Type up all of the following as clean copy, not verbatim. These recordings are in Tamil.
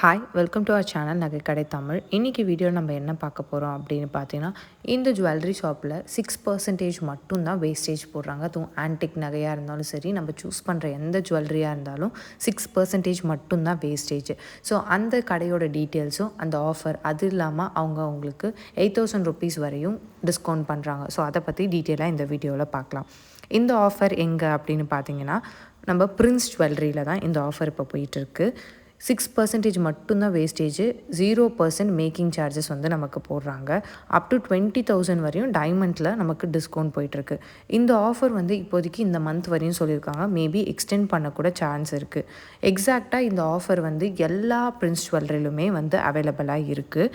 Hi, welcome to our channel நகைக்கடை தமிழ். இன்றைக்கி வீடியோ நம்ம என்ன பார்க்க போகிறோம் அப்படின்னு பார்த்தீங்கன்னா, இந்த ஜுவல்லரி ஷாப்பில் 6% மட்டும்தான் வேஸ்டேஜ் போடுறாங்க. அதுவும் ஆன்டிக் நகையாக இருந்தாலும் சரி, நம்ம சூஸ் பண்ணுற எந்த ஜுவல்லரியாக இருந்தாலும் 6% மட்டும்தான் வேஸ்டேஜ். ஸோ அந்த கடையோட டீட்டெயில்ஸும் அந்த ஆஃபர் அது இல்லாமல் அவங்க உங்களுக்கு 8,000 rupees வரையும் டிஸ்கவுண்ட் பண்ணுறாங்க. ஸோ அதை பற்றி டீட்டெயிலாக இந்த வீடியோவில் பார்க்கலாம். இந்த ஆஃபர் எங்கே அப்படின்னு பார்த்தீங்கன்னா, நம்ம பிரின்ஸ் ஜுவல்லரியில் தான் இந்த ஆஃபர் இப்போ போயிட்டுருக்கு. 6% மட்டும்தான் வேஸ்டேஜ், 0% மேக்கிங் சார்ஜஸ் வந்து நமக்கு போடுறாங்க. அப் டு 20,000 வரையும் டைமண்டில் நமக்கு டிஸ்கவுண்ட் போயிட்டுருக்கு. இந்த ஆஃபர் வந்து இப்போதைக்கு இந்த மந்த் வரையும் சொல்லியிருக்காங்க. மேபி எக்ஸ்டெண்ட் பண்ணக்கூட சான்ஸ் இருக்குது. எக்ஸாக்டாக இந்த ஆஃபர் வந்து எல்லா பிரின்ஸ் ஜுவல்லரிலுமே வந்து அவைலபிளாக இருக்குது.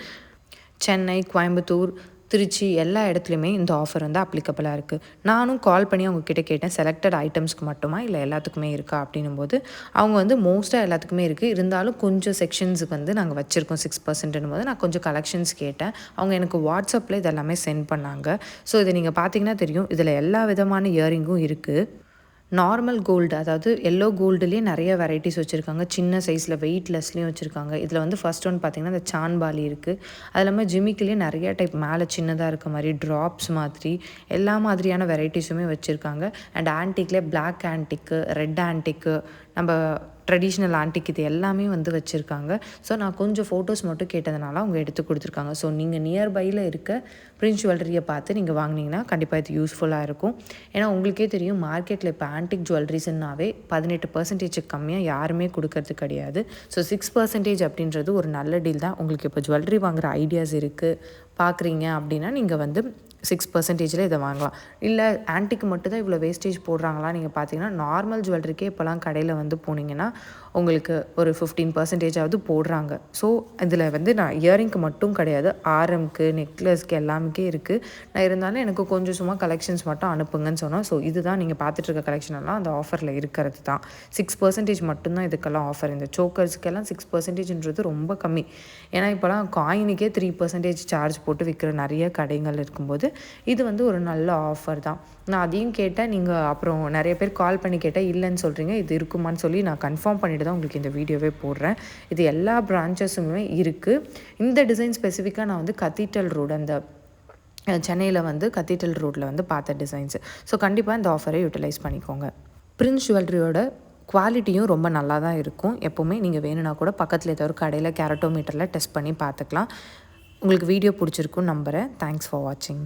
சென்னை, கோயம்புத்தூர், திருச்சி எல்லா இடத்துலையுமே இந்த ஆஃபர் வந்து அப்ளிகபிளாக இருக்குது. நானும் கால் பண்ணி அவங்கக்கிட்ட கேட்டேன், செலக்டட் ஐட்டம்ஸ்க்கு மட்டுமா இல்லை எல்லாத்துக்குமே இருக்கா அப்படின்னும் போது அவங்க வந்து மோஸ்ட்டாக எல்லாத்துக்குமே இருக்குது, இருந்தாலும் கொஞ்சம் செக்ஷன்ஸுக்கு வந்து நாங்கள் வச்சுருக்கோம் 6%ன்னும் போது நான் கொஞ்சம் கலெக்ஷன்ஸ் கேட்டேன். அவங்க எனக்கு வாட்ஸ்அப்பில் இதெல்லாமே சென்ட் பண்ணாங்க. ஸோ இதை நீங்கள் பார்த்தீங்கன்னா தெரியும், இதில் எல்லா விதமான இயரிங்கும் இருக்குது. நார்மல் கோல்டு, அதாவது எல்லோ கோல்டுலேயே நிறைய வெரைட்டிஸ் வச்சுருக்காங்க. சின்ன சைஸில் வெயிட்லெஸ்லேயும் வச்சுருக்காங்க. இதில் வந்து ஃபர்ஸ்ட் ஒன் பார்த்திங்கன்னா இந்த சான்பாலி இருக்குது. அது இல்லாமல் ஜிமிக்கிலேயே நிறைய டைப், மேலே சின்னதாக இருக்க மாதிரி ட்ராப்ஸ் மாதிரி எல்லா மாதிரியான வெரைட்டிஸுமே வச்சுருக்காங்க. அண்ட் ஆன்டிக்லேயே பிளாக் ஆன்டிக்கு, ரெட் ஆன்டிக்கு, நம்ம ட்ரெடிஷ்னல் ஆன்டிக் இது எல்லாமே வந்து வச்சுருக்காங்க. ஸோ நான் கொஞ்சம் ஃபோட்டோஸ் மட்டும் கேட்டதுனால அவங்க எடுத்து கொடுத்துருக்காங்க. ஸோ நீங்கள் நியர்பையில் இருக்க பிரின்ஸ் ஜுவல்லரியை பார்த்து நீங்கள் வாங்கினீங்கன்னா கண்டிப்பாக இது யூஸ்ஃபுல்லாக இருக்கும். ஏன்னா உங்களுக்கே தெரியும், மார்க்கெட்டில் இப்போ ஆன்டிக் ஜுவல்லரிஸ்னாவே 18% கம்மியாக யாருமே கொடுக்கறது கிடையாது. ஸோ 6% அப்படின்றது ஒரு நல்ல டீல் தான். உங்களுக்கு இப்போ ஜுவல்லரி வாங்குகிற ஐடியாஸ் இருக்குது, பார்க்குறீங்க அப்படின்னா நீங்கள் வந்து 6%ல் இதை வாங்கலாம். இல்லை ஆன்டிக் மட்டும் தான் இவ்வளோ வேஸ்டேஜ் போடுறாங்களா நீங்கள் பார்த்தீங்கன்னா, நார்மல் ஜுவல்லரிக்கே இப்போலாம் கடையில் வந்து போனீங்கன்னா உங்களுக்கு ஒரு 15%ஆவது போடுறாங்க. ஸோ இதில் வந்து நான் இயரிங்க்கு மட்டும் கிடையாது, ஆரம்க்கு, நெக்லஸ்க்கு எல்லாமே இருக்குது. நான் இருந்தாலும் எனக்கு கொஞ்சம் சும்மா கலெக்ஷன்ஸ் மட்டும் அனுப்புங்கன்னு சொன்னோம். ஸோ இதுதான் நீங்கள் பார்த்துட்ருக்க கலெக்ஷன் எல்லாம் அந்த ஆஃபரில் இருக்கிறது தான். 6% மட்டும்தான் இதுக்கெல்லாம் ஆஃபர். இந்த சோக்கர்ஸ்க்கெல்லாம் 6%ன்றது ரொம்ப கம்மி. ஏன்னா இப்போலாம் காயினுக்கே 3% சார்ஜ் போட்டு விற்கிற நிறைய கடைகள் இருக்கும்போது இது வந்து ஒரு நல்ல ஆஃபர் தான். நான் அதையும் கேட்டேன். நீங்கள் அப்புறம் நிறைய பேர் கால் பண்ணி கேட்டேன், இல்லைன்னு சொல்கிறீங்க. இது இருக்குமான்னு சொல்லி நான் கன்ஃபார்ம் பண்ணிவிட்டு தான் உங்களுக்கு இந்த வீடியோவே போடுறேன். இது எல்லா பிரான்ச்சஸுமே இருக்குது. இந்த டிசைன் ஸ்பெசிஃபிக்காக நான் வந்து கத்தீட்ரல் ரோடு, அந்த சென்னையில் வந்து கத்தீட்ரல் ரோட்டில் வந்து பார்த்த டிசைன்ஸு. ஸோ கண்டிப்பாக இந்த ஆஃபரை யூட்டிலைஸ் பண்ணிக்கோங்க. பிரின்ஸ் ஜுவல்லரியோட குவாலிட்டியும் ரொம்ப நல்லா தான் இருக்கும். எப்போவுமே நீங்கள் வேணும்னா கூட பக்கத்தில் ஏதோ ஒரு கடையில் கேரட்டோமீட்டரில் டெஸ்ட் பண்ணி பார்த்துக்கலாம். உங்களுக்கு வீடியோ பிடிச்சிருக்குன்னு நம்புகிறேன். தேங்க்ஸ் ஃபார் வாட்சிங்.